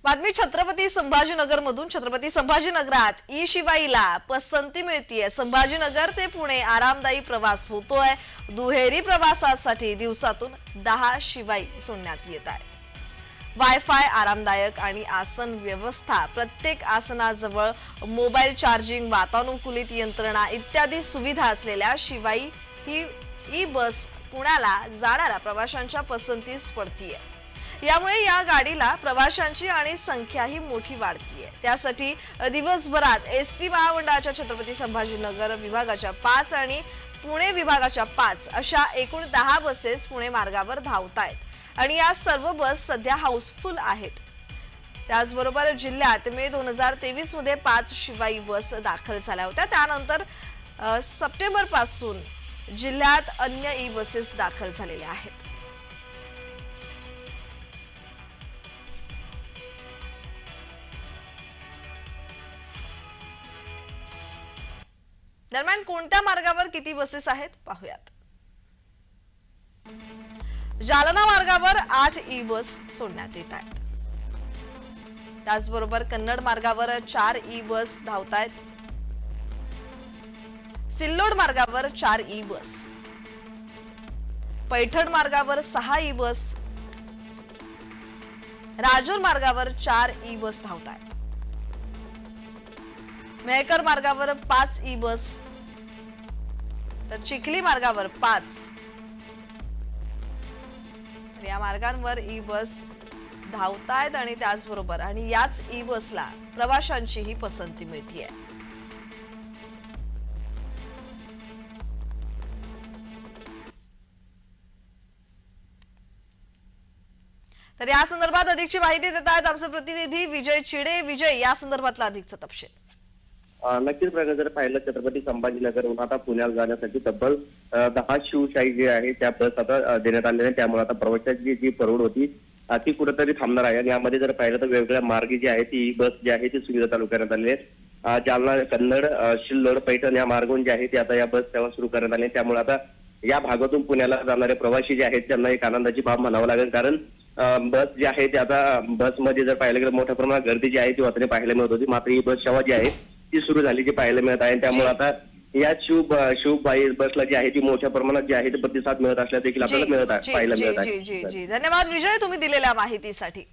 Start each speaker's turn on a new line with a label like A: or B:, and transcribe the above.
A: बातमी छत्रपती संभाजीनगर मधून। छत्रपती संभाजीनगरात ई शिवाईला पसंती मिळतीये। संभाजीनगर ते पुणे आरामदायी प्रवास होतोय। दुहेरी प्रवासासाठी दिवसातून 10 शिवाई सोडण्यात येत आहे। वायफाय, आरामदायक आणि आसन व्यवस्था, प्रत्येक आसनाजवळ मोबाईल चार्जिंग, वातानुकूलित यंत्रणा इत्यादी सुविधा असलेल्या शिवाई ही ई बस पुण्याला जाणाऱ्या प्रवाशांच्या पसंतीस पडतीये। यामुळे या गाडीला प्रवाशांची आणि संख्याही मोठी वाढतीये। त्यासाठी दिवसभरात एसटी महामंडळाच्या छत्रपती संभाजीनगर विभागाच्या 5 आणि पुणे विभागाच्या 5 अशा एकूण 10 बसेस पुणे मार्गावर धावतायत आणि या सर्व बस सध्या हाऊसफुल आहेत। त्याचबरोबर जिल्ह्यात मे 2023 मध्ये 5 शिवाई बस दाखल झाल्या होत्या। त्यानंतर सप्टेंबर पासून जिल्ह्यात अन्य ई बसेस दाखल झालेल्या आहेत। दरम्यान कोणत्या मार्गावर किती बसेस आहेत पाहूयात। जालना मार्गावर 8 ई बस सोडण्यात येत आहेत। त्याचबरोबर कन्नड मार्गावर 4 ई बस धावतायत। सिल्लोड मार्गावर 4 ई बस, पैठण मार्गावर 6 ई बस, राजूर मार्गावर 4 ई बस धावतायत। मेहकर मार्गावर 5 ई बस, तर चिखली मार्गावर 5। या मार्गांवर ई बस धावतायत आणि त्याचबरोबर आणि याच ई बसला प्रवाशांचीही पसंती मिळतीये। तर या संदर्भात अधिकची माहिती देत आहेत आमचे प्रतिनिधी विजय चिडे। विजय, या संदर्भातला अधिकचा तपशील।
B: नक्कीच प्रकारे जर पाहिलं छत्रपती संभाजीनगरहून आता पुण्याला जाण्यासाठी तब्बल 10 शिवशाही जे आहे त्या बस आता देण्यात आलेल्या आहेत। त्यामुळे आता प्रवाशांची जी परवड होती ती कुठेतरी थांबणार आहे आणि यामध्ये जर पाहिलं तर वेगवेगळ्या मार्गे जी आहे ती बस जी आहे ती सुविधा चालू करण्यात आली आहे। जालना, कन्नड, सिल्लोड, पैठण या मार्गावरून जे आहे ते आता या बस सेवा सुरू करण्यात आली आहे। त्यामुळे आता या भागातून पुण्याला जाणारे प्रवासी जे आहेत त्यांना एक आनंदाची बाब म्हणावं लागेल, कारण बस जी आहे ती आता बसमध्ये जर पाहिलं गेलं मोठ्या प्रमाणात गर्दी जी आहे ती वातावरण पाहायला मिळत होती, मात्र ही बस सेवा जी आहे ती सुरू झाली जी पाहायला मिळत आहे। त्यामुळे आता या शिवबाई बसला जी आहे ती मोठ्या प्रमाणात जी आहे ते प्रतिसाद मिळत असल्या देखील आपल्याला पाहायला मिळत आहे।
A: धन्यवाद विजय, तुम्ही दिलेल्या माहितीसाठी।